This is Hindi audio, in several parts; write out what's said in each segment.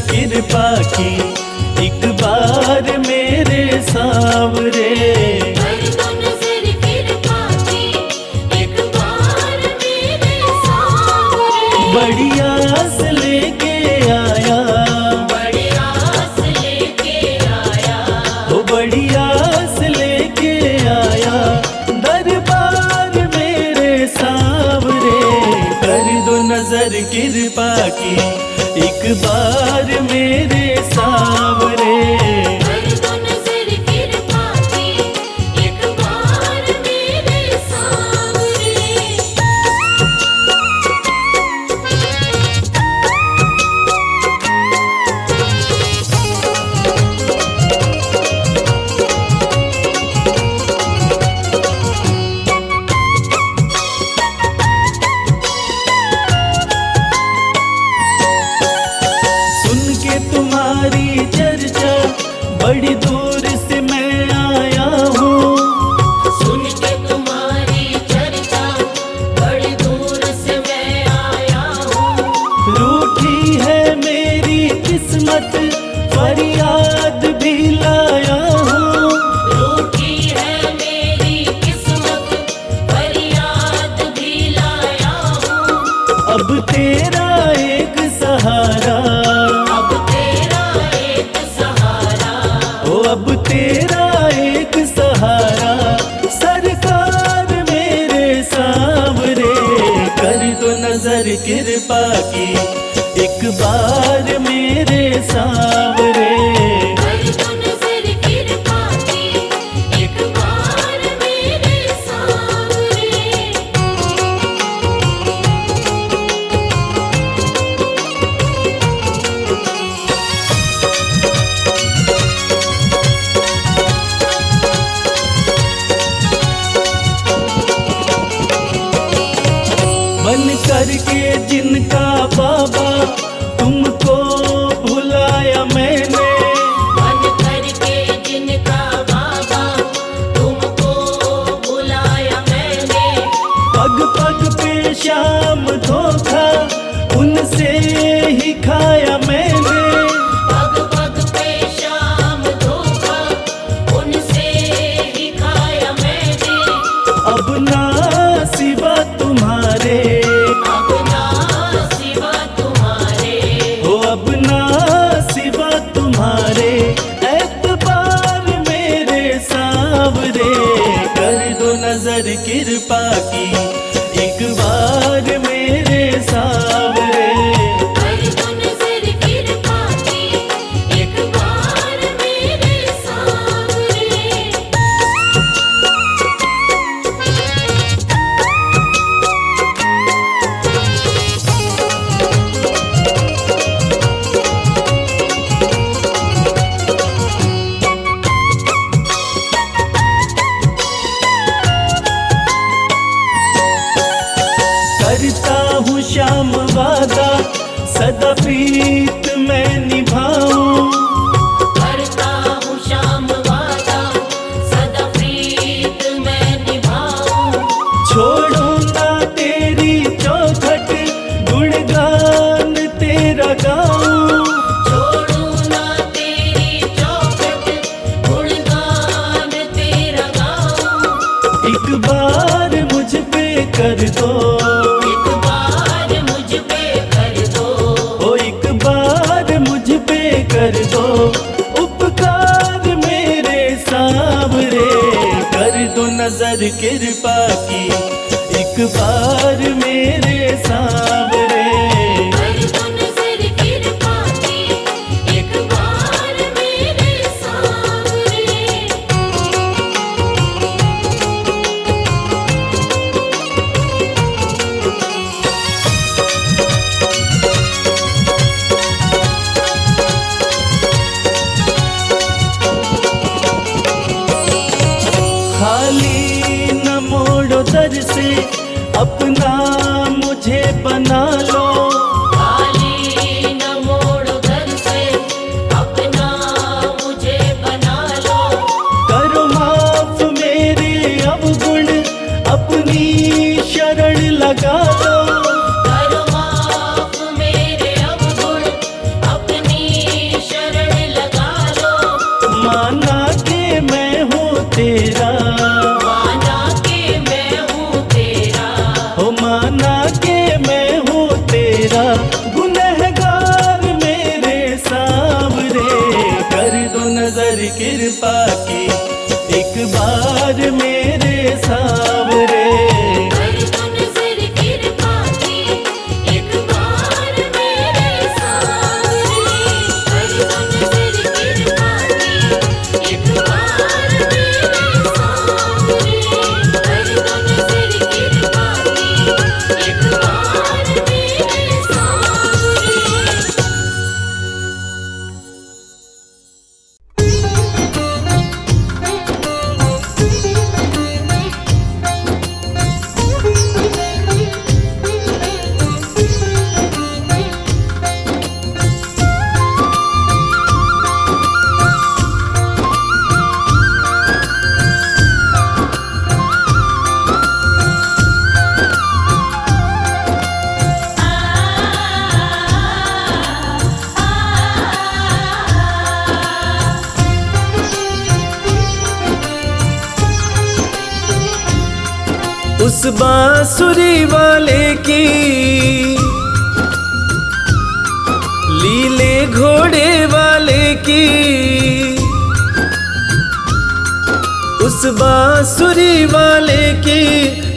कृपा की एक बार मेरे सांवरे। कर दो नजर कृपा की एक बार मेरे सांवरे। बड़ी आस लेके आया, बड़ी आस लेके आया, ओ बड़ी आस लेके आया दरबार मेरे सांवरे। कर दो नजर कृपा की एक बार मेरे सांवरे। कर दो नजर कृपा की एक बार मेरे सांवरे। सुन के तुम्हारी चर्चा बड़ी दूर से मैं आया हूँ। सुन के तुम्हारी चर्चा बड़ी दूर से मैं आया हूँ। रूठी है मेरी किस्मत फरियाद भी लाया हूँ। रूठी है मेरी किस्मत फरियाद भी लाया हूँ। अब तेरा एक सहारा, अब तेरा एक सहारा, ओ अब तेरा एक सहारा सरकार मेरे सांवरे। कर दो नजर कृपा की एक बार मेरे सांवरे। कर दो नजर कृपा की एक बार मेरे सांवरे। बन करके जिनका बाबा तुमको भुलाया मैंने। बन करके जिनका बाबा तुमको बुलाया मैंने। पग पग पे शाम धोखा उनसे ही खाया मैंने। पग पग पे शाम धोखा उनसे ही खाया मैंने। अब ना सिवा तुम्हारे, अब ना सिवा तुम्हारे, हो अब ना सिवा तुम्हारे एतबार मेरे सांवरे। कर दो नजर कृपा की एक बार मेरे सांवरे। कर दो नजर कृपा की एक बार मेरे सांवरे। करता हूँ श्याम वादा सदा प्रीत मैं निभाऊं। करता हूँ श्याम वादा सदा प्रीत मैं निभाऊं। छोड़ूंगा तेरी चौखट गुणगान तेरा गाऊं। छोड़ू ना तेरी चौखट गुणगान तेरा गाऊं। एक बार मुझ पे कर दो, एक बार मुझ पे कर दो। ओ एक बार मुझ पे कर दो उपकार मेरे सांवरे। कर दो नजर कृपा की एक बार मेरे सांवरे। कर दो नजर कृपा की एक बार मेरे सांवरे। खाली न मोड़ो दर से अपना मुझे बना लो। खाली न मोड़ो दर से अपना मुझे बना लो। करो माफ मेरे अवगुण अपनी शरण लगा लो। करो माफ मेरे अवगुण अपनी तेरी कृपा की, एक बार मेरे सांवरे। कर दो नजर कृपा की, एक बार मेरे सांवरे। कर दो नजर कृपा की, एक बार मेरे सांवरे। कर दो नजर कृपा की, एक बार मेरे उस बांसुरी वाले की, लीले घोड़े वाले की, उस बांसुरी वाले की,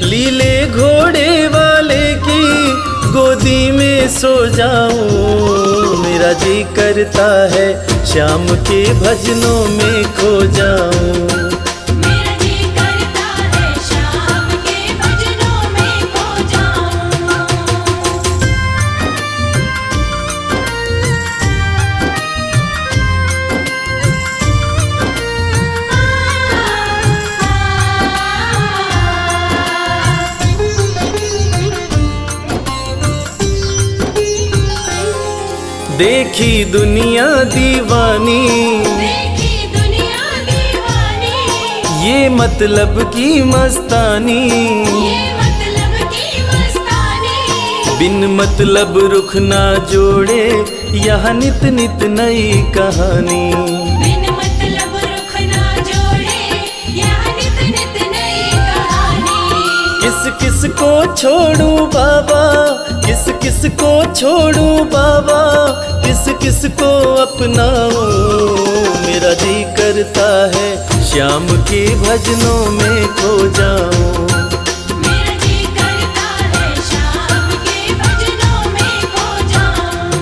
लीले घोड़े वाले की गोदी में सो जाऊं। मेरा जी करता है शाम के भजनों में खो जाऊं। मेरा जी करता है शाम के भजनों में खो जाऊं। देखी दुनिया दीवानी, देखी दुनिया दीवानी, ये मतलब की मस्तानी, ये मतलब की मस्तानी। बिन मतलब रुख ना जोड़े यहाँ नित नित नई कहानी। बिन मतलब रुख ना जोड़े, यहाँ नित नित नई कहानी। किस किस को छोड़ूं बाबा, किस किस को छोड़ूं बाबा, किस किस को अपनाऊं। मेरा जी करता है शाम के भजनों में खो जाऊं। मेरा जी करता है शाम के भजनों में खो जाऊं।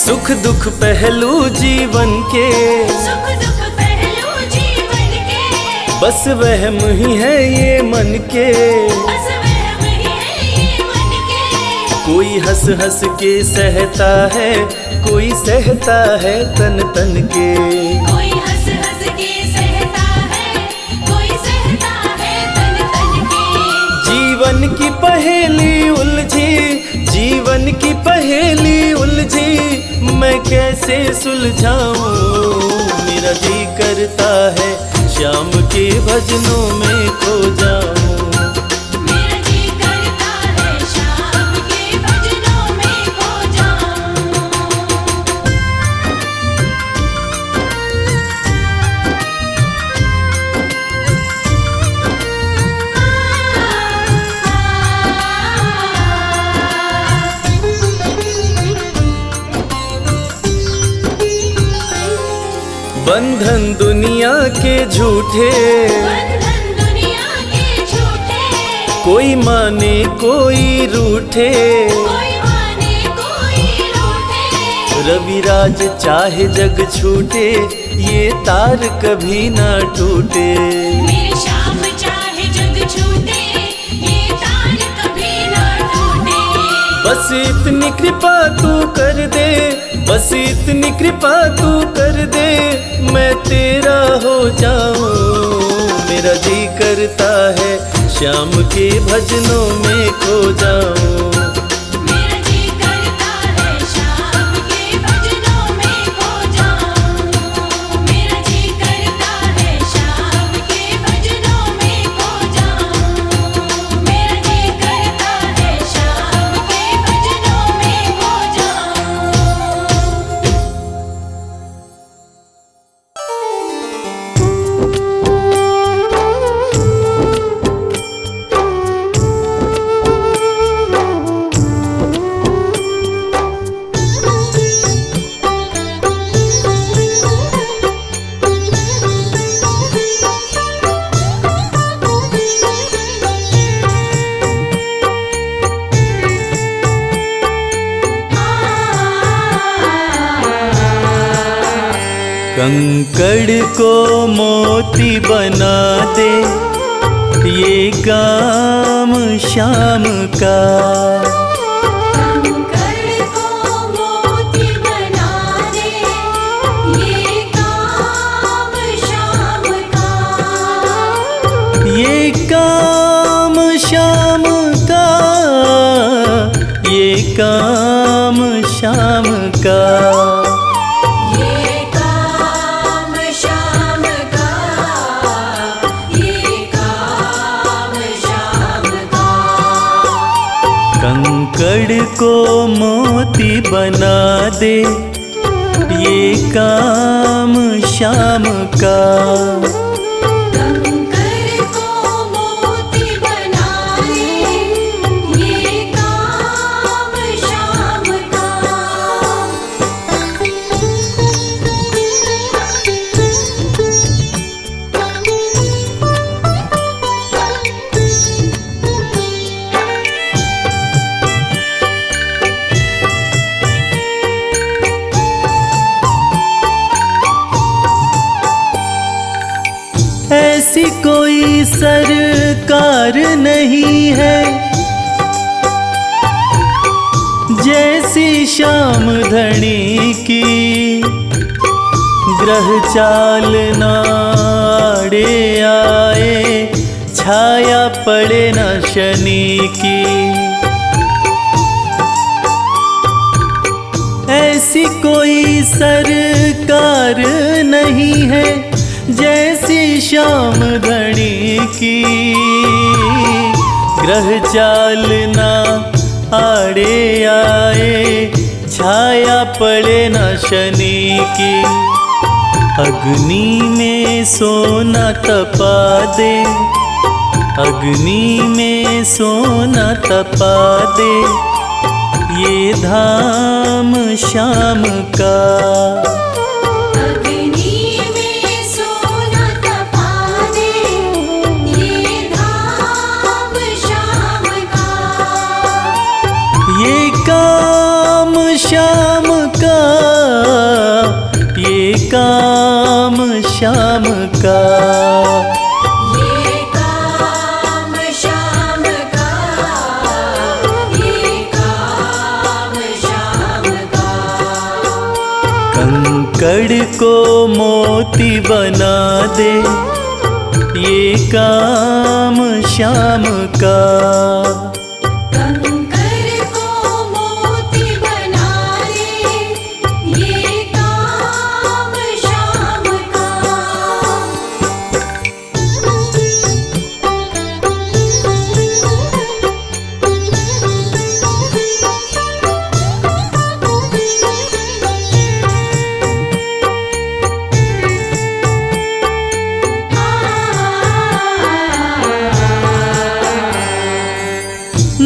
सुख दुख पहलू जीवन के, सुख दुख पहलू जीवन के, बस वहम ही है ये मन के। बस वहम ही है ये मन के। कोई हंस हंस के सहता है, कोई सहता है तन तन के। कोई हंस हंस के सहता है, कोई सहता है तन तन के। जीवन की पहेली उलझी, जीवन की पहेली उलझी, मैं कैसे सुलझाऊं। मेरा जी करता है शाम के भजनों में खो जाऊं। मेरा जी करता है शाम के भजनों में खो जाऊं। बंधन दुनिया के झूठे, बंधन दुनिया के झूठे, कोई माने कोई रूठे। कोई माने कोई रूठे। रविराज चाहे जग छूटे, ये तार कभी ना टूटे। मेरी शाम चाहे जग छूटे, ये तार कभी ना टूटे। बस इतनी कृपा तू कर दे, बस इतनी कृपा तू कर दे, मैं तेरा हो जाऊं। मेरा जी करता है शाम के भजनों में खो जाऊं। मेरा जी कंकड़ को मोती बना दे ये काम शाम का। कंकड़ को मोती बना दे ये काम शाम का। ये काम शाम का, ये काम शाम का। ये काम शाम का, ये काम शाम का। कंकड़ को मोती बना दे ये काम शाम का। कंकड़ को मोती बना दे ये काम शाम का। ऐसी कोई सरकार नहीं है जैसी श्याम धनी की। ग्रह चाल नाड़े आए छाया पड़े न शनि की। ऐसी कोई सरकार नहीं है जैसी श्याम धनी की। ग्रह चाल ना आड़े आए छाया पड़े न शनि की। अग्नि में सोना तपा दे, अग्नि में सोना तपा दे ये धाम शाम का। अग्नि में सोना तपा दे ये धाम शाम का। ये काम शाम का, ये काम शाम का। ये काम शाम का, ये काम शाम का। कंकड़ को मोती बना दे ये काम शाम का। कंकड़ को मोती बना दे ये काम शाम का।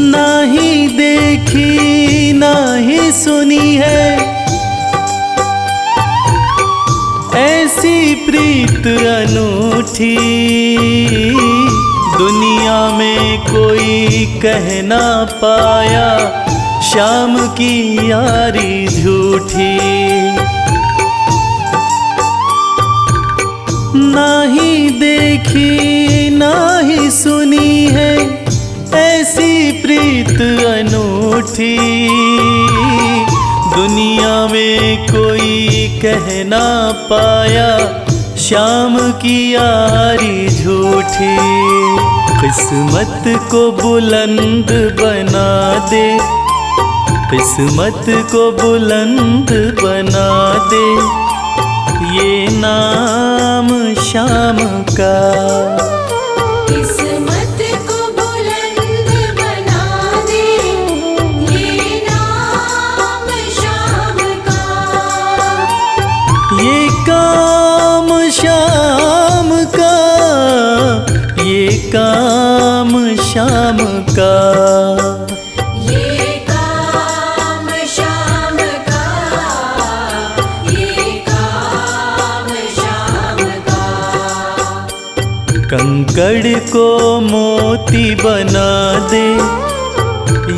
नाही देखी नाही सुनी है ऐसी प्रीत अनूठी। दुनिया में कोई कह ना पाया शाम की यारी झूठी। नाही देखी नाही सुनी है ऐसी प्रीत अनूठी। दुनिया में कोई कह ना पाया शाम की यारी झूठी। किस्मत को बुलंद बना दे, किस्मत को बुलंद बना दे ये नाम शाम का। किस्मत को बुलंद बना दे ये नाम शाम का। ये काम शाम का, ये काम शाम का। ये काम शाम का, ये काम शाम का। कंकड़ को मोती बना दे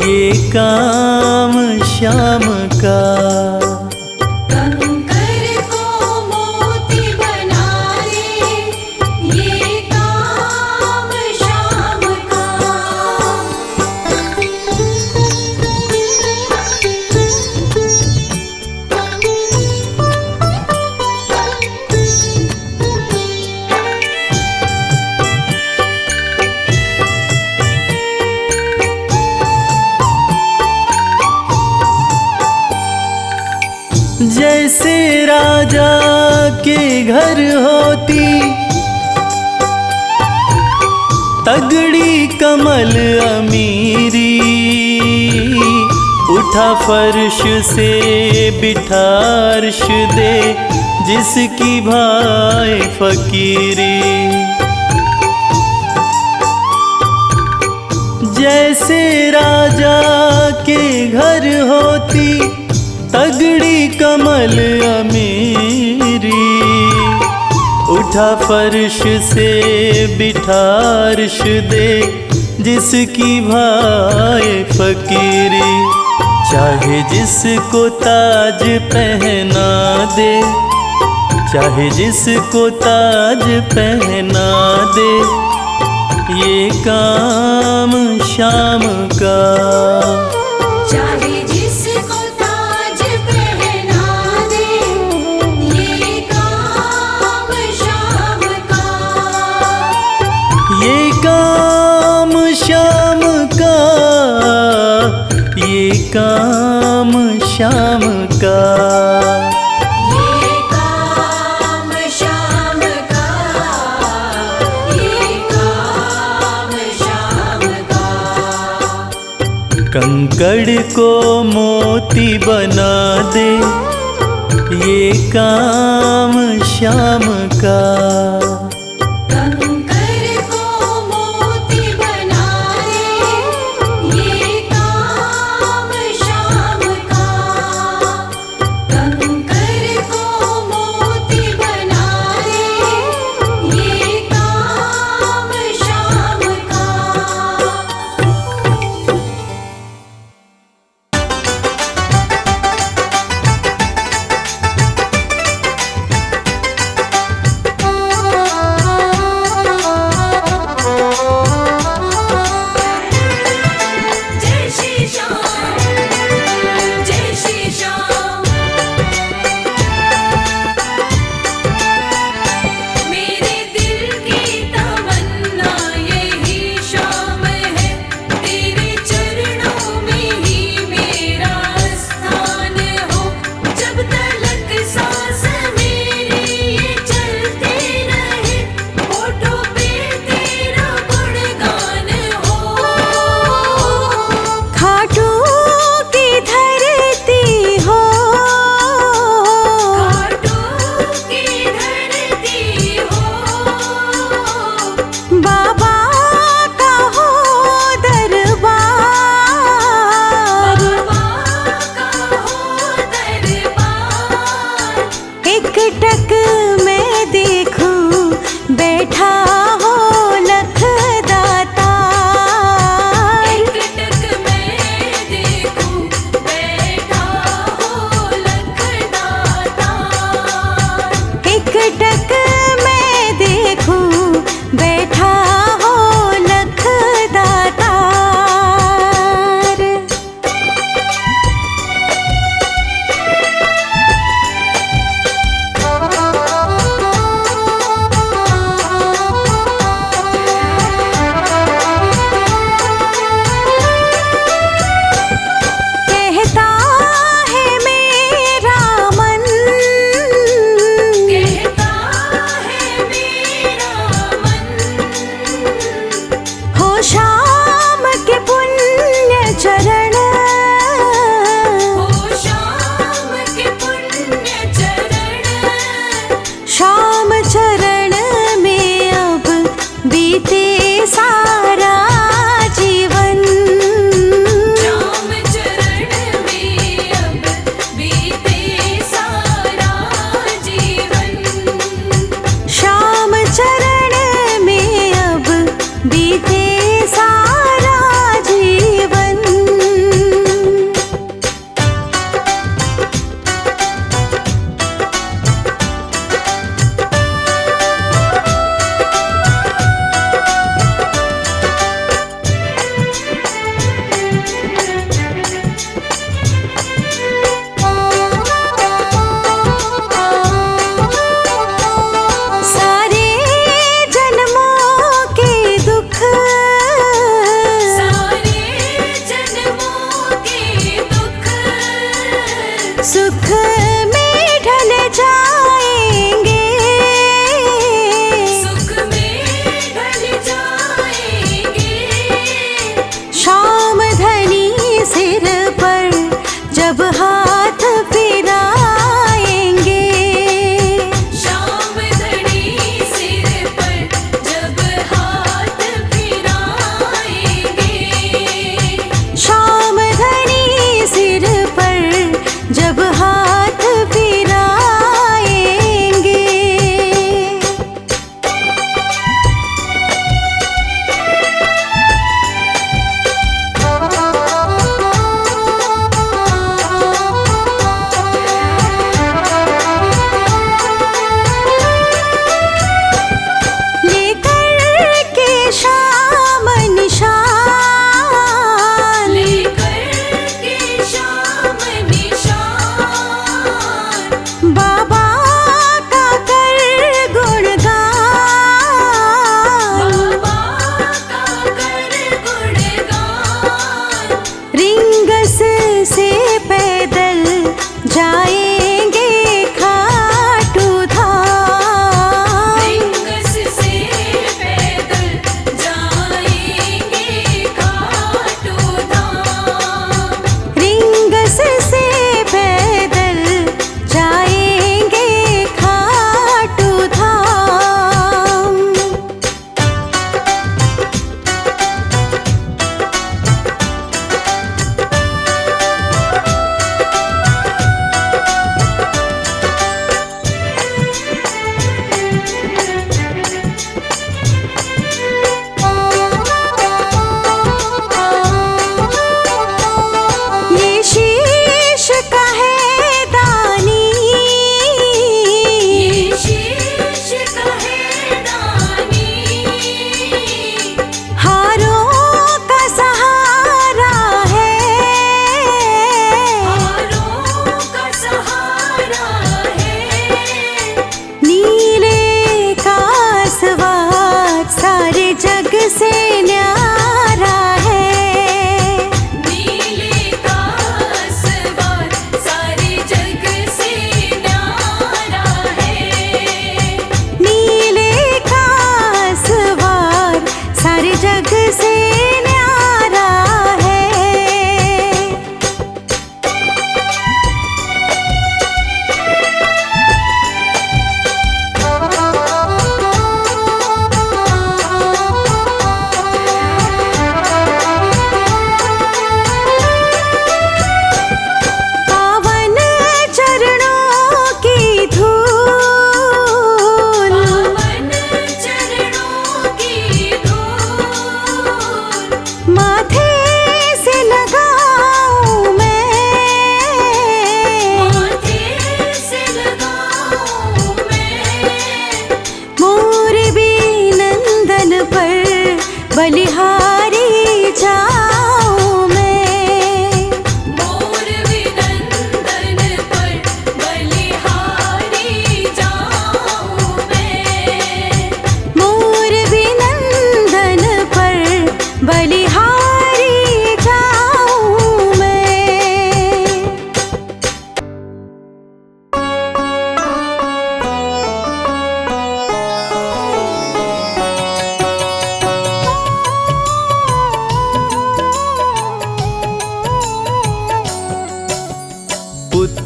ये काम शाम का। कंकड़ को मोती जैसे राजा के घर होती तगड़ी कमल अमीरी, उठा फर्श से बिठा अर्श दे जिसकी भाई फकीरी। जैसे राजा के घर होती तगड़ी कमल अमीरी, उठा फर्श से बिठा अर्श दे जिसकी भाई फकीरी। चाहे जिसको ताज पहना दे, चाहे जिसको ताज पहना दे, ये काम शाम का। चाहे जिसको ताज पहना दे, ये काम शाम का। ये काम शाम का, ये काम शाम का। ये काम शाम का, ये काम शाम का। कंकड़ को मोती बना दे, ये काम शाम का। कंकर को मोती बना दे, ये काम शाम का। कंकर को मोती बना दे, ये काम शाम का।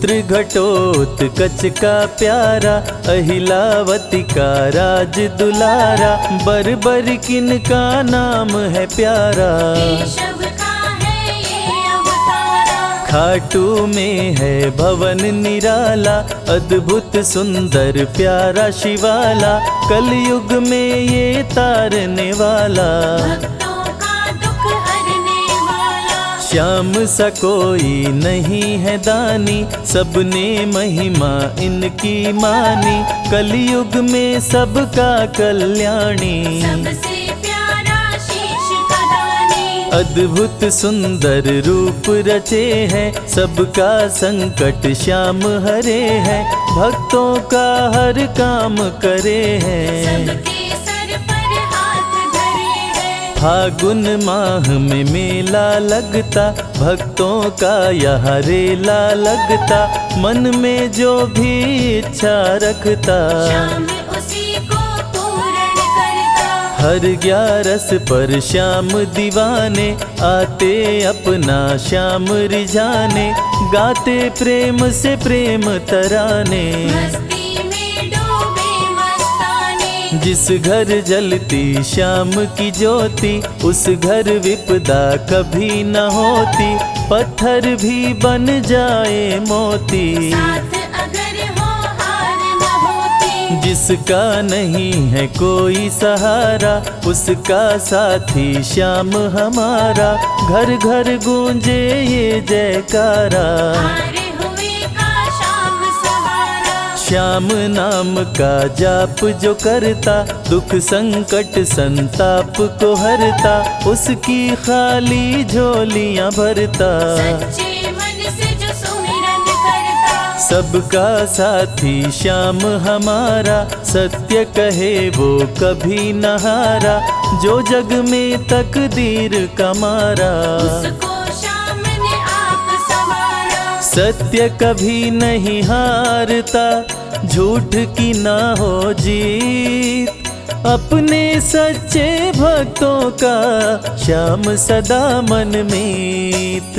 पुत्र घटोत्कच का प्यारा, अहिलावती का राज दुलारा, बर किन का नाम है प्यारा। केशव का है ये अवतारा, खाटू में है भवन निराला, अद्भुत सुंदर प्यारा शिवाला, कलयुग में ये तारने वाला। भक्तों का दुख हरने वाला, श्याम सा कोई नहीं है दानी, सबने महिमा इनकी मानी, कलयुग में सबका कल्याणी। सबसे प्यारा शीश का दानी, अद्भुत सुंदर रूप रचे हैं, सबका संकट श्याम हरे हैं, भक्तों का हर काम करे हैं। सबके सर पर हाथ धरे हैं। फागुन माह में मेला लगता, भक्तों का यहाँ रेला लगता, मन में जो भी इच्छा रखता, श्याम उसी को पूर्ण करता। हर 11 पर श्याम दीवाने, आते अपना श्याम रिझाने, गाते प्रेम से प्रेम तराने। मस्ती में डूबे मस्ताने, जिस घर जलती श्याम की ज्योति, उस घर विपदा कभी न होती, पत्थर भी बन जाए मोती। साथ अगर हो हार न होती, जिसका नहीं है कोई सहारा, उसका साथी श्याम हमारा, घर घर गूंजे ये जयकारा। हारे हुए का श्याम सहारा, श्याम नाम का जाप जो करता, दुख संकट संताप को हरता, उसकी खाली झोलियां भरता। सच्चे मन से जो सुमिरन करता, सबका साथी श्याम हमारा, सत्य कहे वो कभी न हारा, जो जग में तकदीर का मारा। उसको श्याम ने आप संवारा। सत्य कभी नहीं हारता, झूठ की ना हो जीत, अपने सच्चे भक्तों का श्याम सदा मन मीत।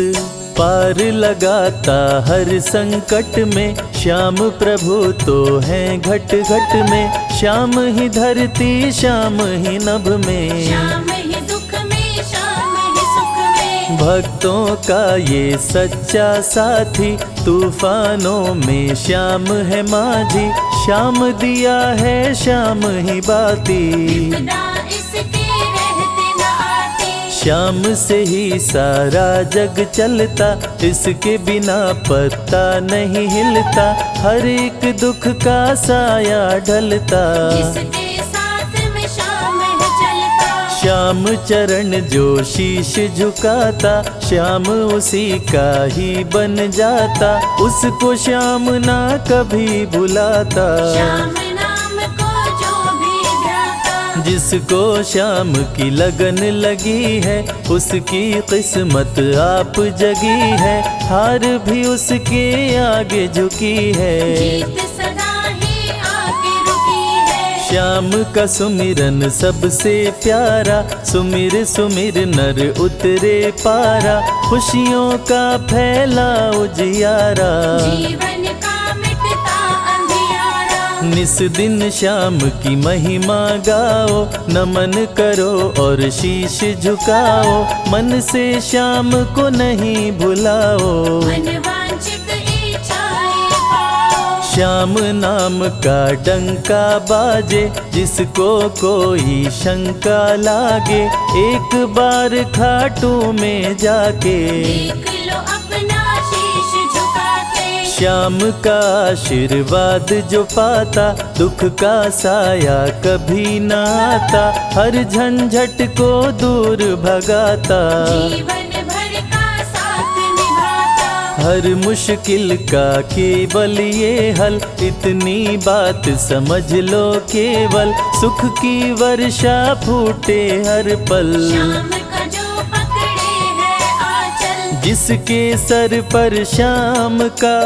पार लगाता हर संकट में, श्याम प्रभु तो हैं घट घट में, श्याम ही धरती श्याम ही नभ में, श्याम ही दुख में श्याम ही सुख में, भक्तों का ये सच्चा साथी, तूफानों में श्याम है माझी, श्याम दिया है श्याम ही बाती। विपदा इसके रहते न आती, श्याम से ही सारा जग चलता, इसके बिना पत्ता नहीं हिलता, हर एक दुख का साया ढलता। जिसके साथ में श्याम है चलता, श्याम चरण जो शीश झुकाता, श्याम उसी का ही बन जाता, उसको श्याम ना कभी भुलाता। श्याम नाम को जो भी ध्याता, जिसको श्याम की लगन लगी है, उसकी किस्मत आप जगी है, हार भी उसके आगे झुकी है। जीत सदा ही आके रुकी है। श्याम का सुमिरन सबसे प्यारा, सुमिर सुमिर नर उतरे पारा, खुशियों का फैला उजियारा। जीवन का मिटता अंधियारा, निस दिन श्याम की महिमा गाओ, नमन करो और शीश झुकाओ, मन से श्याम को नहीं भुलाओ। मन वांछित इच्छाएं पाओ, श्याम नाम का डंका बाजे, जिसको कोई शंका लागे, एक बार खाटू में जाके, देख लो अपना शीश झुका के। श्याम का आशीर्वाद जो पाता, दुख का साया कभी न आता, हर झंझट को दूर भगाता, जीवन भर का साथ निभाता, हर मुश्किल का केवल ये हल, इतनी बात समझ लो केवल, सुख की वर्षा फूटे हर पल। श्याम का जो पकड़े है आंचल, जिसके सर पर श्याम का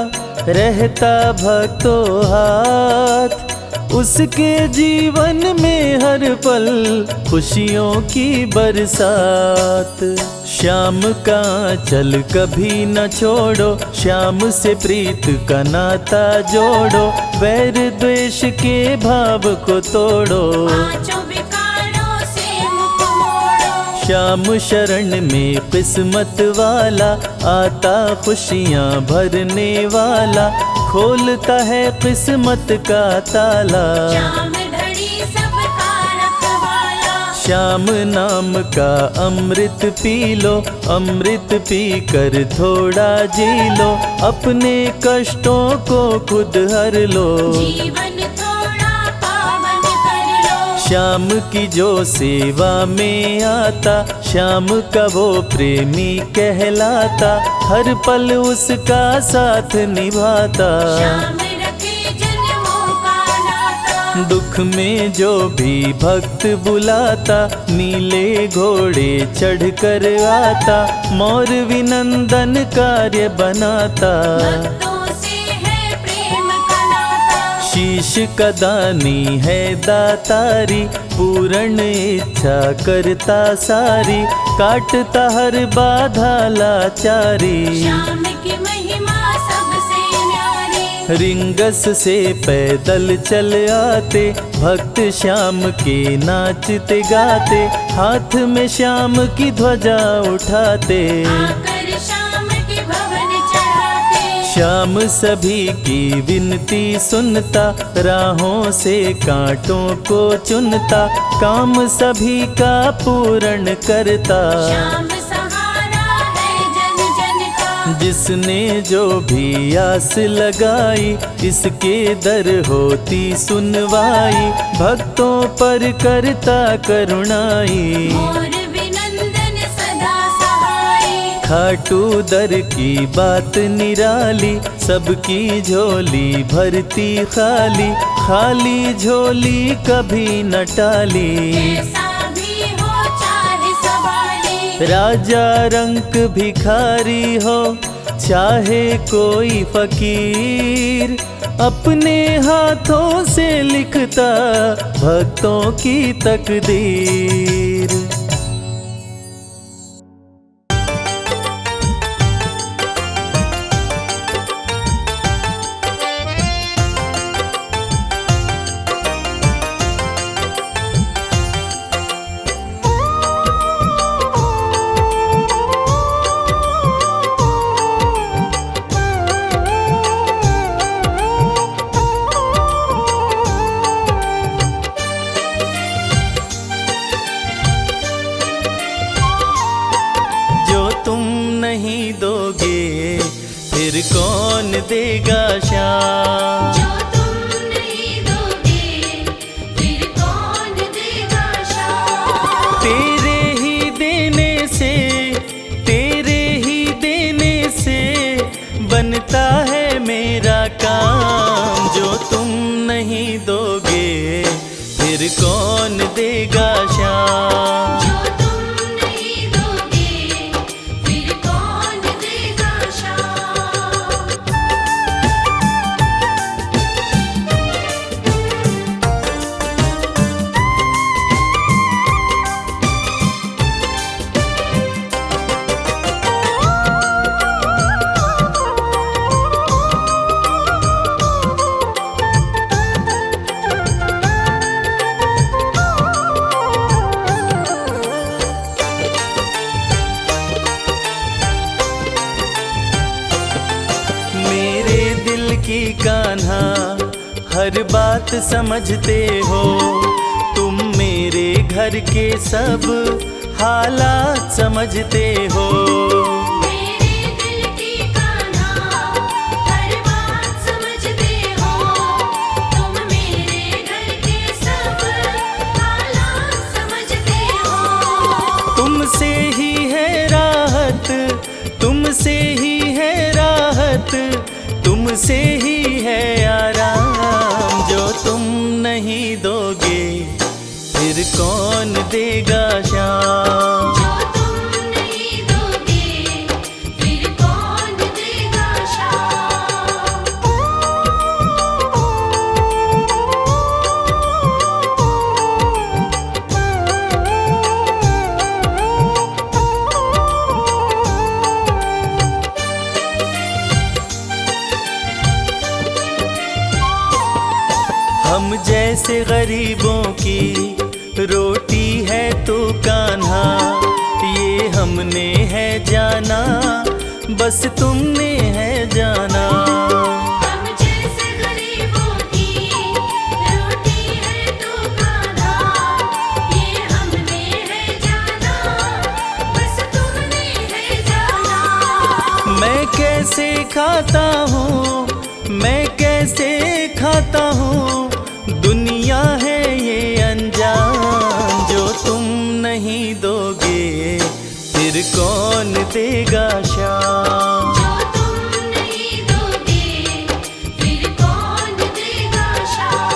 रहता भक्तों हाथ, उसके जीवन में हर पल खुशियों की बरसात। श्याम का चल कभी न छोड़ो, श्याम से प्रीत का नाता जोड़ो, वैर द्वेष के भाव को तोड़ो। पांचों विकारों से मुख मोड़ो। श्याम शरण में किस्मत वाला, आता खुशियाँ भरने वाला, खोलता है किस्मत का ताला। श्याम धड़ी सबका रखवाला। श्याम नाम का अमृत पी लो, अमृत पी कर थोड़ा जी लो, अपने कष्टों को खुद हर लो। जीवन थोड़ा पावन कर लो। श्याम की जो सेवा में आता, श्याम का वो प्रेमी कहलाता, हर पल उसका साथ निभाता। श्याम रखे जन्मों का नाता। दुख में जो भी भक्त बुलाता, नीले घोड़े चढ़ कर आता, मोर विनंदन कार्य बनाता। भक्तों से है प्रेम का नाता। शीश का दानी है दातारी, पूर्ण इच्छा करता सारी, काटता हर बाधा लाचारी। श्याम की महिमा सबसे न्यारी। रिंगस से पैदल चल आते, भक्त श्याम के नाचते गाते, हाथ में श्याम की ध्वजा उठाते। आकर श्याम के भवन चढ़ाते। श्याम सभी की विनती सुनता, राहों से कांटों को चुनता, काम सभी का पूर्ण करता। श्याम सहारा है जन जन का। जिसने जो भी आस लगाई, इसके दर होती सुनवाई, भक्तों पर करता करुणाई। मोर विनंदन सदा सहाय। खाटू दर की बात निराली, सबकी झोली भरती खाली, खाली झोली कभी न टाली। कैसा भी हो चाहे सवाली। राजा रंक भिखारी हो, चाहे कोई फकीर, अपने हाथों से लिखता भक्तों की तकदीर। नहीं दोगे फिर कौन देगा श्याम। जो तुम नहीं दोगे फिर कौन देगा श्याम। तेरे ही देने से, तेरे ही देने से बनता है मेरा काम। जो तुम नहीं दोगे फिर कौन देगा श्याम। जो तुम नहीं दोगे फिर कौन देगा श्याम। की कान्हा हर बात समझते हो, तुम मेरे घर के सब हालात समझते हो। मेरे दिल की कान्हा हर बात समझते हो, तुम मेरे घर के सब हालात समझते हो। तुमसे ही है राहत, तुमसे ही है राहत, तुमसे ही है आराम। जो तुम नहीं दोगे फिर कौन देगा श्याम। जो तुम नहीं दोगे फिर कौन देगा श्याम। हम जैसे गरीबों की रोटी है तो कान्हा, ये हमने है जाना, बस तुमने है जाना। हम जैसे गरीबों की रोटी है तो कान्हा, ये हमने है जाना, बस तुमने है जाना। मैं कैसे खाता हूँ, मैं कैसे खाता हूँ, दुनिया है ये अनजान। जो तुम नहीं दोगे फिर कौन देगा शाम। जो तुम नहीं दोगे फिर कौन देगा शाम।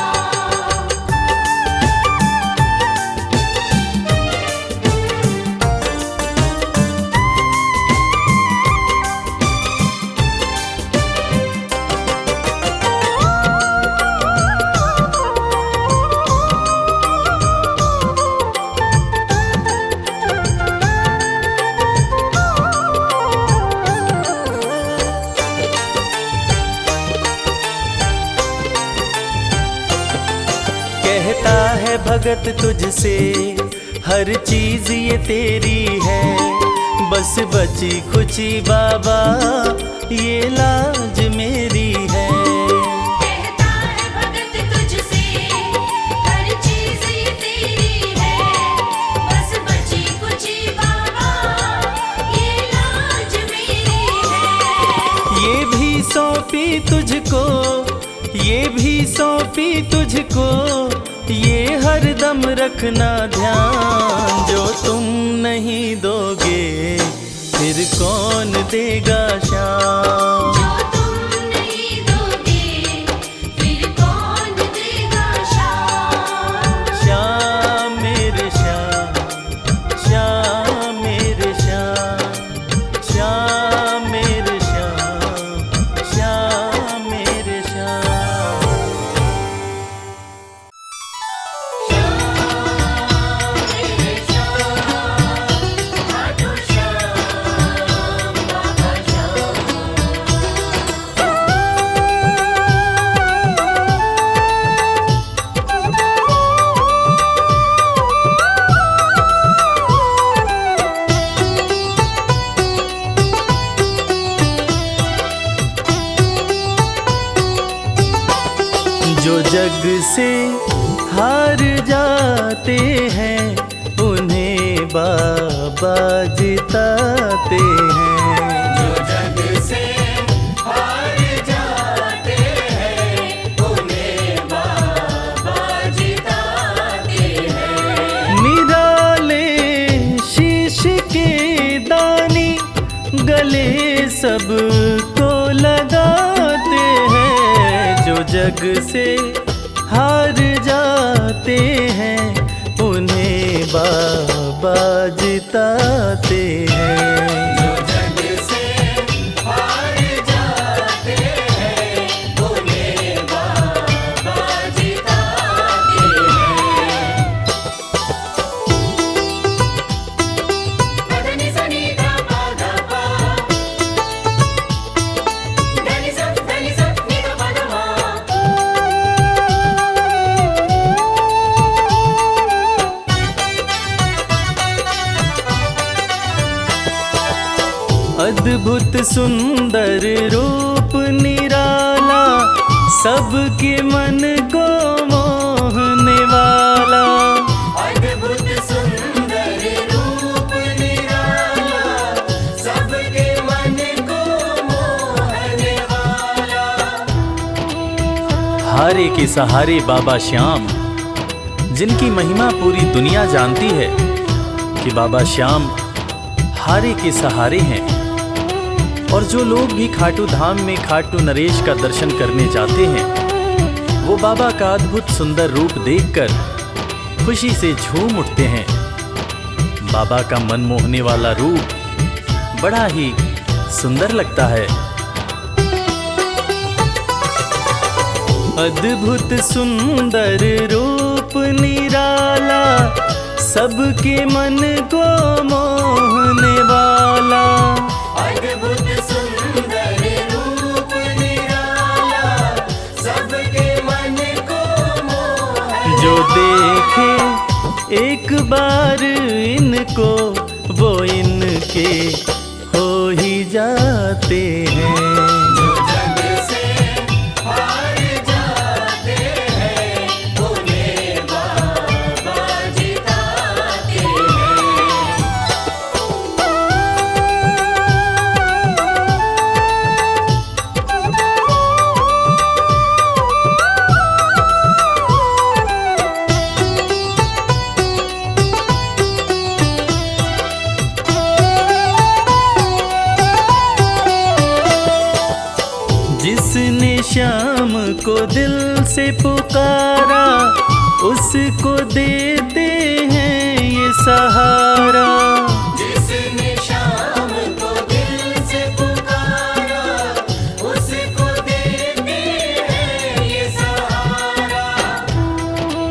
कहता है भगत तुझसे हर चीज ये तेरी है, बस बची खुची बाबा ये लाज मेरी है। कहता है भगत तुझसे हर चीज ये तेरी है, बस बची कुची बाबा ये लाज मेरी है। ये भी सौंपी तुझको, ये भी सौंपी तुझको, ये हर दम रखना ध्यान। जो तुम नहीं दोगे फिर कौन देगा शाम। जो तुम नहीं दोगे फिर कौन देगा शाम। श्याम मेरे श्याम, श्याम मेरे श्याम, श्याम मेरे श्याम, श्याम मेरे श्याम। जो जग से हार जाते हैं उन्हें बाबा जिताते हैं। जो जग से हार जाते हैं उन्हें बाबा जिताते हैं। निराले शीश के दानी गले सबको लगाते हैं। जो जग से हार जाते हैं उन्हें बाबा जिताते हैं। जो जग से हार जाते हैं उन्हें बाबा जिताते हैं। धनि सनि धा पा धा पा, धनि सा नि धा पा धा मा। अद्भुत सुंदर रूप निराला, सबके मन को मोहने वाला। अद्भुत सुंदर रूप निराला, सबके मन को मोहने वाला। हारे के सहारे बाबा श्याम, जिनकी महिमा पूरी दुनिया जानती है कि बाबा श्याम हारे के सहारे हैं। और जो लोग भी खाटू धाम में खाटू नरेश का दर्शन करने जाते हैं, वो बाबा का अद्भुत सुंदर रूप देखकर खुशी से झूम उठते हैं। बाबा का मन मोहने वाला रूप बड़ा ही सुंदर लगता है। अद्भुत सुंदर रूप निराला, सबके मन को मोहने वाला। अद्भुत सुंदर रूप निराला, सबके मन को देखे एक बार इनको, वो इनके हो ही जाते हैं। जो जग से हार जाते हैं, उन्हें बाबा जिताते हैं। जिसने श्याम को दिल से पुकारा, उसको देते हैं ये सहारा। जिसने शाम को दिल से पुकारा, उसको देते हैं ये सहारा।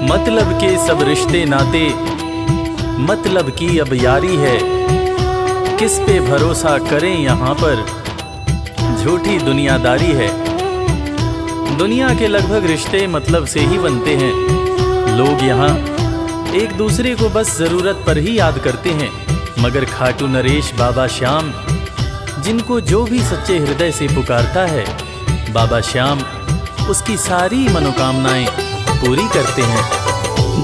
मतलब के सब रिश्ते नाते, मतलब की अब यारी है। किस पे भरोसा करें यहाँ पर, झूठी दुनियादारी है। दुनिया के लगभग रिश्ते मतलब से ही बनते हैं। लोग यहाँ एक दूसरे को बस जरूरत पर ही याद करते हैं, मगर खाटू नरेश बाबा श्याम, जिनको जो भी सच्चे हृदय से पुकारता है, बाबा श्याम उसकी सारी मनोकामनाएं पूरी करते हैं।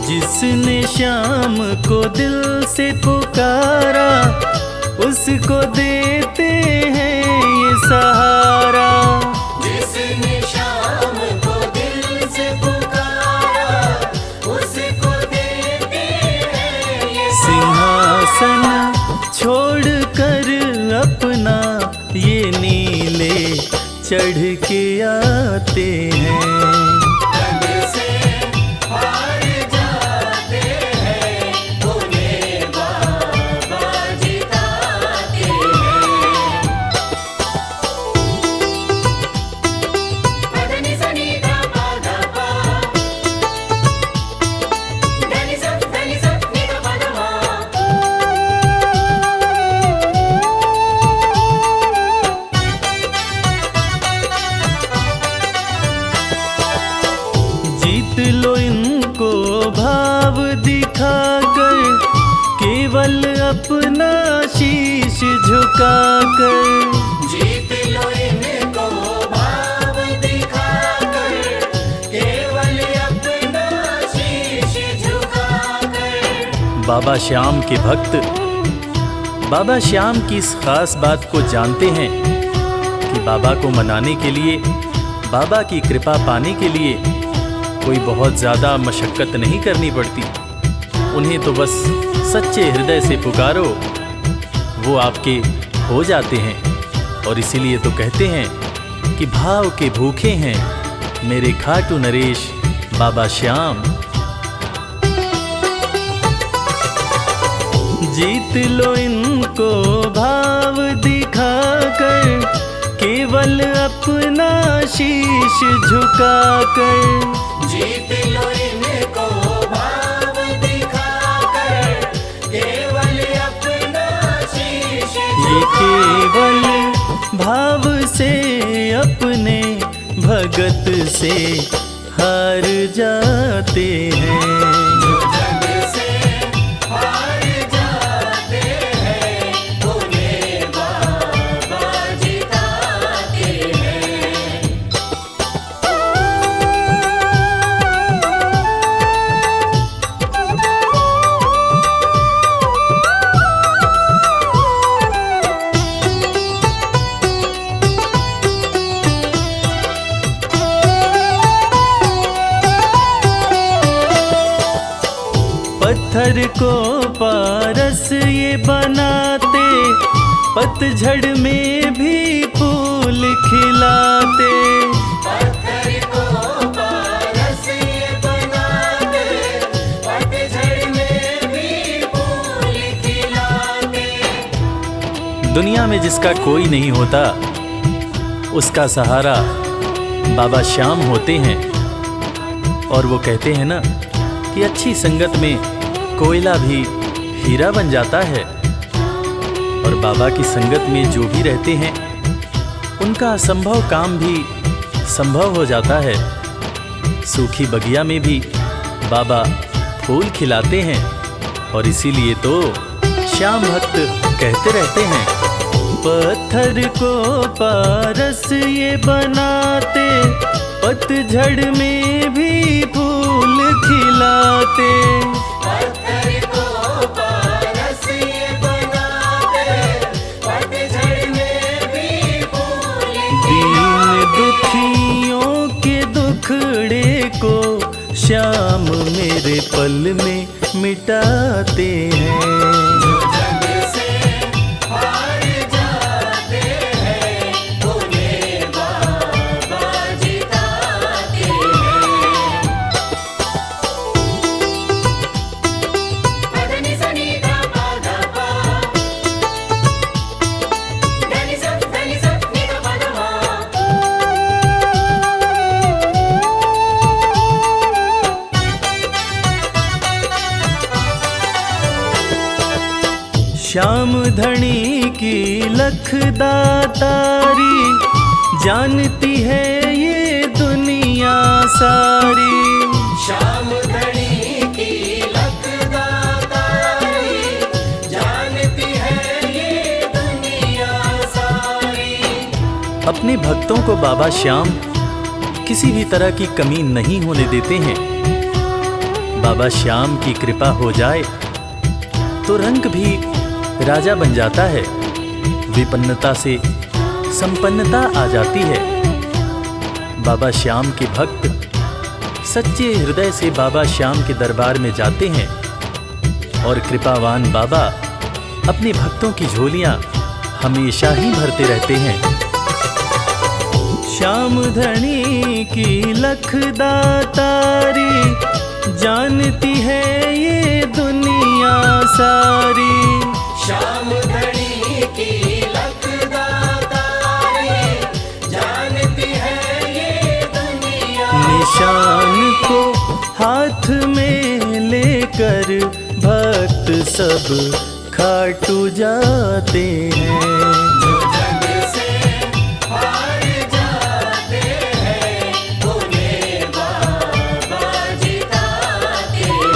जिसने श्याम को दिल से पुकारा, उसको देते हैं ये सहारा। जिसने शाम को दिल से पुकारा, उसको देते हैं ये सिंहासन छोड़कर अपना ये नीले चढ़ के आते हैं। जग से हार जाते हैं, उन्हें बाबा जिताते हैं। धनि सनि धा पा धा पा, धनि सा नि धा पा धा मा। जीत लो इनको भाव दिखाकर, केवल अपना शीश झुकाकर। जीत लो इनको भाव दिखाकर, केवल अपना शीश झुकाकर। बाबा श्याम के भक्त बाबा श्याम की इस खास बात को जानते हैं कि बाबा को मनाने के लिए, बाबा की कृपा पाने के लिए कोई बहुत ज़्यादा मशक्क़त नहीं करनी पड़ती। उन्हें तो बस सच्चे हृदय से पुकारो, वो आपके हो जाते हैं। और इसीलिए तो कहते हैं कि भाव के भूखे हैं मेरे खाटू नरेश बाबा श्याम। जीत लो इनको भाव दिखाकर, केवल अपना शीश झुकाकर। जीत लो इनको भाव दिखाकर, केवल अपना शीश ये केवल भाव से अपने भगत से हार जाते हैं। जो जग से हार जाते हैं, उन्हें बाबा जिताते हैं। पत्थर को पारस ये बनाते, पतझड़ में भी फूल खिलाते। पत्थर को पारस ये बनाते, पतझड़ में भी फूल खिलाते। दुनिया में जिसका कोई नहीं होता, उसका सहारा बाबा श्याम होते हैं। और वो कहते हैं ना कि अच्छी संगत में कोयला भी हीरा बन जाता है। और बाबा की संगत में जो भी रहते हैं, उनका असंभव काम भी संभव हो जाता है। सूखी बगिया में भी बाबा फूल खिलाते हैं और इसीलिए तो श्याम भक्त कहते रहते हैं, पत्थर को पारस ये बनाते, पतझड़ में भी फूल खिलाते। पत्थर को पारस ये बनाते, पतझड़ में भी फूल दीन दुखियों के दुखड़े को श्याम मेरे पल में मिटाते हैं। जग से हार जाते हैं, उन्हें बाबा जिताते हैं। पधनि सनि गा पा गा पा, धनि सा नि गा पा गा मा। श्याम धनी की लख दातारी, जानती है ये दुनिया सारी। श्याम धनी की लख दातारी, जानती है ये दुनिया सारी। अपने भक्तों को बाबा श्याम किसी भी तरह की कमी नहीं होने देते हैं। बाबा श्याम की कृपा हो जाए तो रंग भी राजा बन जाता है, विपन्नता से संपन्नता आ जाती है। बाबा श्याम के भक्त सच्चे हृदय से बाबा श्याम के दरबार में जाते हैं और कृपावान बाबा अपने भक्तों की झोलियां हमेशा ही भरते रहते हैं। श्याम धनी की लख दातारी, जानती है ये दुनिया सारी। श्याम धनी की लख दातारी, जानती है ये दुनिया। निशान को हाथ में लेकर भक्त सब खाटू जाते हैं। जग से हार जाते हैं, उन्हें बाबा जिताते हैं।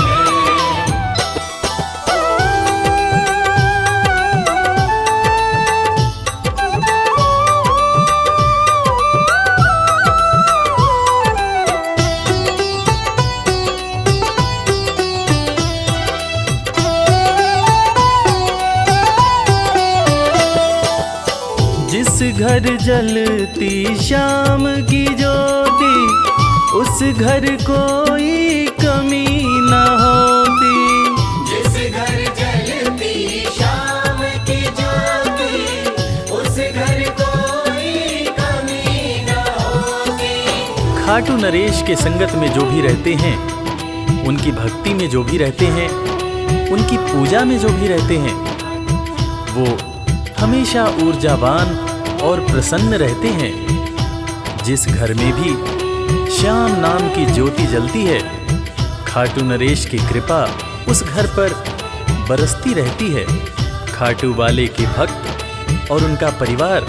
जिस घर जलती श्याम की ज्योति, उस घर कोई कमी न होती। जिस घर जलती श्याम की ज्योति, उस घर कोई कमी न होती। खाटू नरेश के संगत में जो भी रहते हैं, उनकी भक्ति में जो भी रहते हैं, उनकी पूजा में जो भी रहते हैं, वो हमेशा ऊर्जावान और प्रसन्न रहते हैं। जिस घर में भी श्याम नाम की ज्योति जलती है, खाटू नरेश की कृपा उस घर पर बरसती रहती है। खाटू वाले के भक्त और उनका परिवार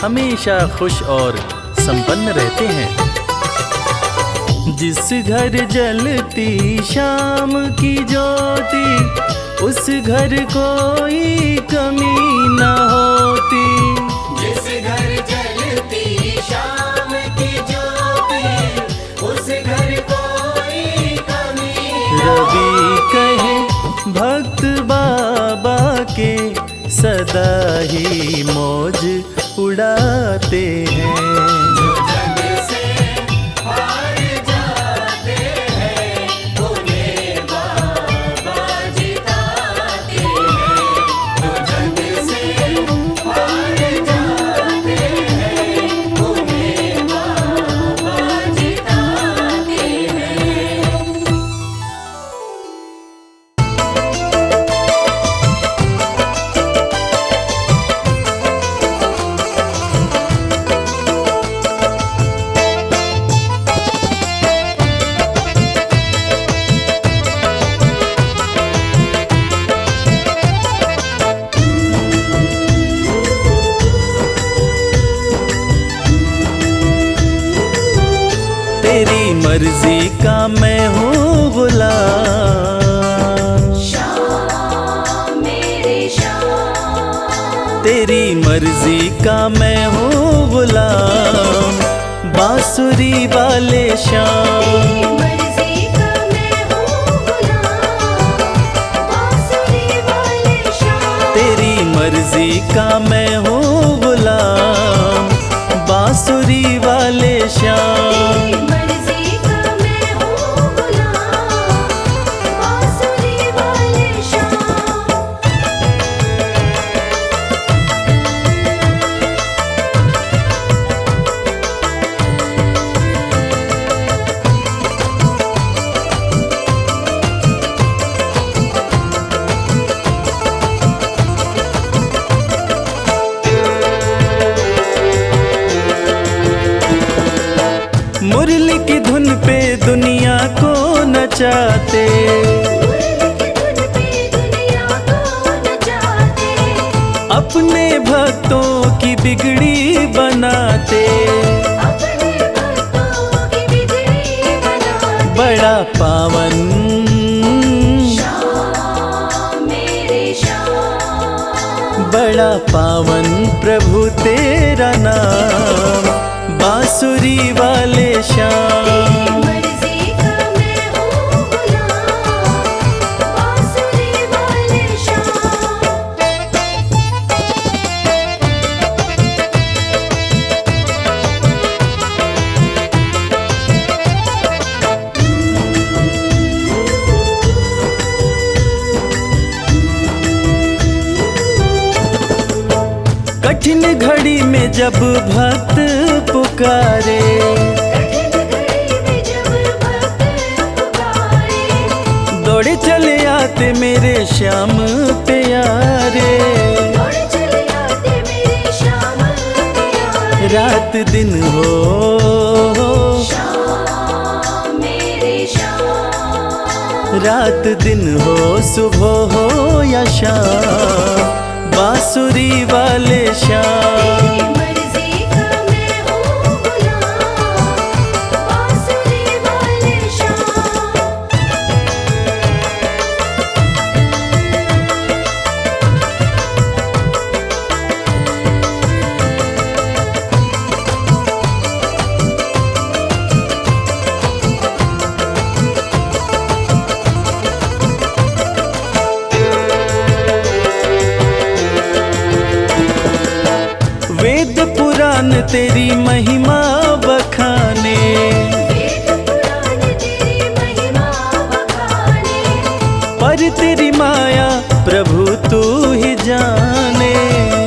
हमेशा खुश और संपन्न रहते हैं। जिस घर जलती श्याम की ज्योति, उस घर कोई कमी न होती। जिस घर जलती श्याम की ज्योति, उस घर कोई कमी न रवि कहे भक्त बाबा के, सदा ही मौज उड़ाते हैं। जग से हार जाते हैं, उन्हें बाबा जिताते हैं। जग से हार जाते हैं, उन्हें बाबा जिताते हैं। तेरी मर्जी का मैं हूँ गुलाम, श्याम मेरे श्याम, तेरी मर्जी का मैं हूँ गुलाम, बांसुरी वाले श्याम। तेरी मर्जी का मैं हूँ गुलाम, बांसुरी वाले श्याम, तेरी मर्जी का मैं हूँ गुलाम, बांसुरी वाले श्याम। तेरी मर्जी का मैं हूँ गुलाम, बांसुरी वाले श्याम। मुरली की धुन पे दुनिया को नचाते, मुरली की धुन पे दुनिया को नचाते, अपने भक्तों की बिगड़ी बनाते, अपने भक्तों की बिगड़ी बनाते। बड़ा पावन, श्याम मेरे श्याम, बड़ा पावन प्रभु तेरा नाम, बांसुरी वाले श्याम। तेरी मर्जी का मैं हूँ गुलाम, बांसुरी वाले श्याम। कठिन घड़ी में जब भक्त पुकारे, कठिन घड़ी में जब भक्त पुकारे, दौड़े चले आते मेरे श्याम प्यारे। दौड़ चले आते मेरे श्याम प्यारे। रात दिन हो, श्याम मेरे श्याम, रात दिन हो, सुबह हो या शाम, बांसुरी वाले श्याम। तेरी मर्जी का मैं हूँ गुलाम, बांसुरी वाले श्याम। वेद पुराण तेरी महिमा बखाने, वेद पुराण तेरी महिमा बखाने, पर तेरी माया प्रभु तू ही जाने।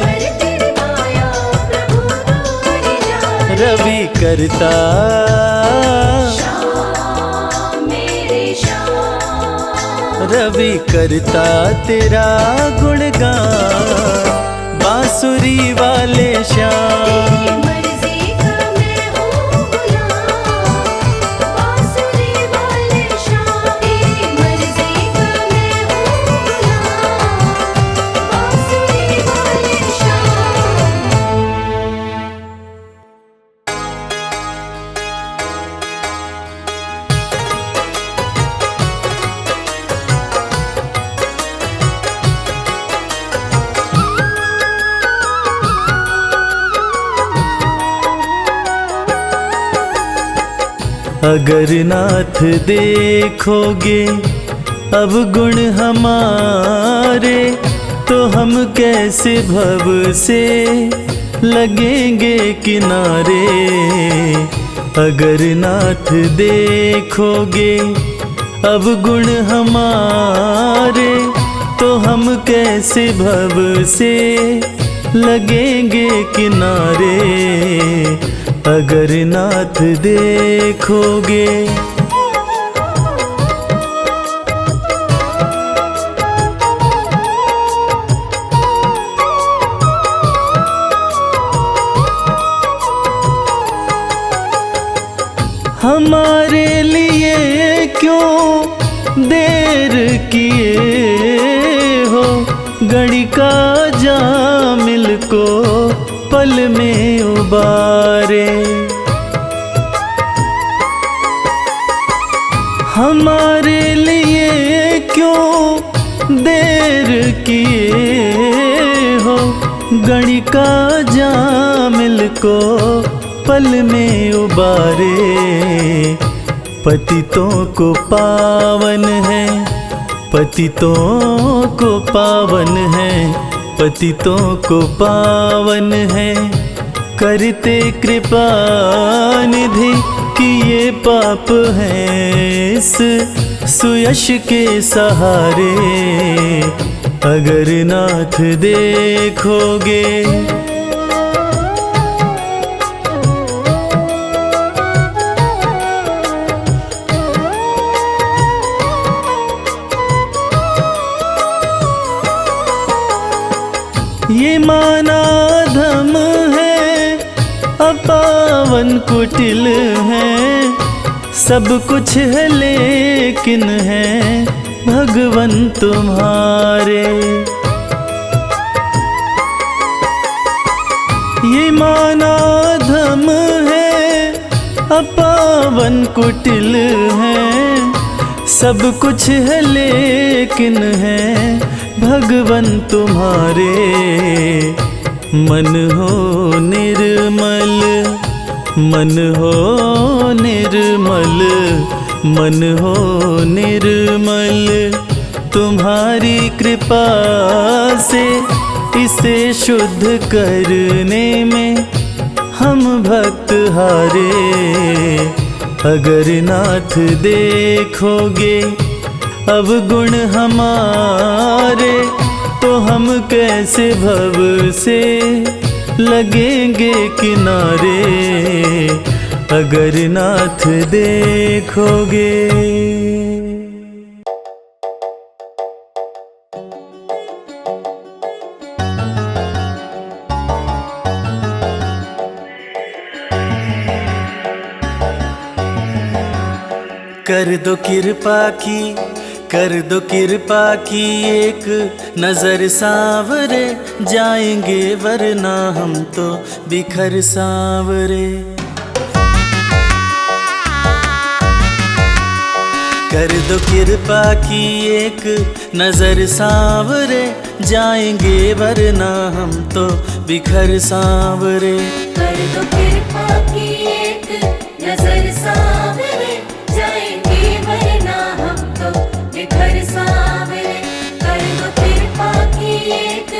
पर तेरी माया प्रभु तू ही जाने। रवि करता, श्याम मेरे श्याम, रवि करता तेरा गुणगान, बांसुरी वाले श्याम। तेरी मर्जी का मैं हूँ गुलाम, बांसुरी वाले श्याम। तेरी मर्जी का मैं हूँ गुलाम, बांसुरी वाले श्याम। अगर नाथ देखोगे अब गुण हमारे, तो हम कैसे भव से लगेंगे किनारे। अगर नाथ देखोगे अब गुण हमारे, तो हम कैसे भव से लगेंगे किनारे। अगर नाथ देखोगे हमारे लिए क्यों देर किए हो, गणिका जामिल को पल में उबारे। हमारे गणिका जामिल को पल में उबारे, पतितों को पावन है, पतितों को पावन है, पतितों को पावन है। करते कृपा निधि कि ये पाप हैं इस सुयश के सहारे, अगर नाथ देखोगे। ये माना धम है, अपावन कुटिल है, सब कुछ है लेकिन है भगवन तुम्हारे। ये माना धम है, अपावन कुटिल है, सब कुछ है लेकिन है भगवन तुम्हारे। मन हो निर्मल, मन हो निर्मल, मन हो निर्मल, तुम्हारी कृपा से इसे शुद्ध करने में हम भक्त हारे। अगर नाथ देखोगे अब गुण हमारे, तो हम कैसे भव से लगेंगे किनारे। अगर नाथ देखोगे। कर दो कृपा की, कर दो कृपा की एक नजर सांवरे, जाएंगे वरना हम तो बिखर सांवरे। कर दो कृपा की एक नजर सांवरे, जाएंगे वरना हम तो बिखर सांवरे। कर दो कृपा की एक नजर सांवरे, जाएंगे वरना हम तो बिखर सांवरे। कर दो कृपा की एक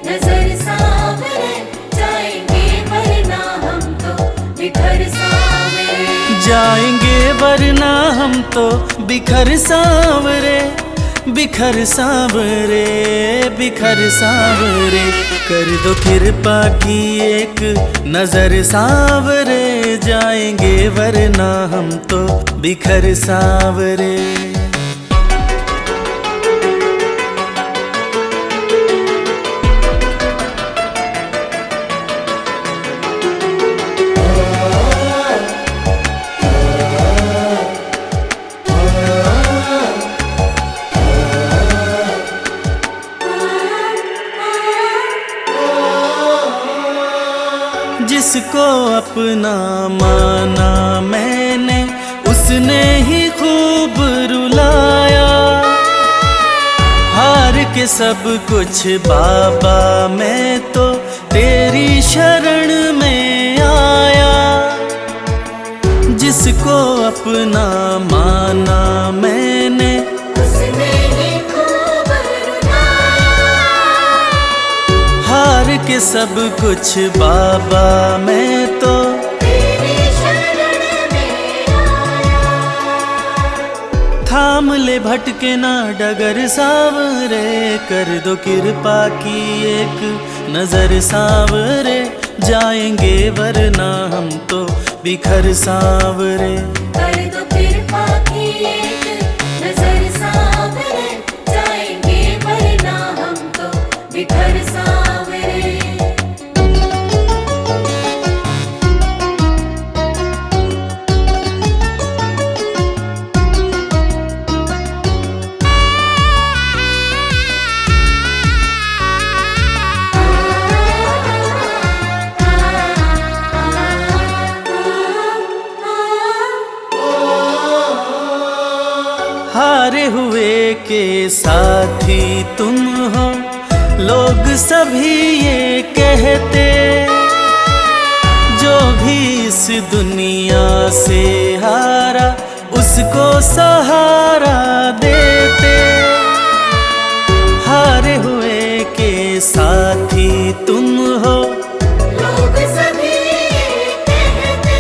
नजर सांवरे, जाएंगे वरना हम तो बिखर सांवरे। जाएंगे वरना हम तो बिखर सांवरे, बिखर सांवरे, बिखर सांवरे। कर दो कृपा की एक नजर सांवरे, जाएंगे वरना हम तो बिखर सांवरे। जिसको अपना माना मैंने, उसने ही खूब रुलाया। हार के सब कुछ बाबा मैं तो तेरी शरण में आया। जिसको अपना माना मैंने, उसने ही खूब रुलाया। हार के सब कुछ बाबा मैं तो तेरी शरण में आया। थाम ले भटके ना डगर सांवरे। कर दो कृपा की एक नजर सांवरे, जाएंगे वरना हम तो बिखर सांवरे। कर दो कृपा की एक नजर सांवरे, जाएंगे वरना हम तो बिखर सांवरे। हारे हुए के साथी तुम हो, लोग सभी ये कहते, जो भी इस दुनिया से हारा उसको सहारा देते। हारे हुए के साथी तुम हो, लोग सभी ये कहते,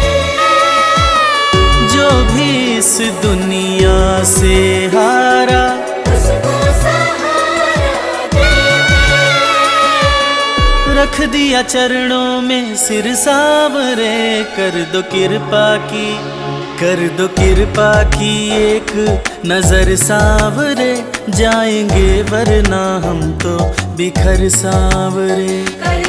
जो भी इस दुनिया से हारा उसको सहारा देते। रख दिया चरणों में सिर सांवरे, कर दो कृपा की, कर दो कृपा की एक नजर सांवरे, जाएंगे वरना हम तो बिखर सांवरे। कर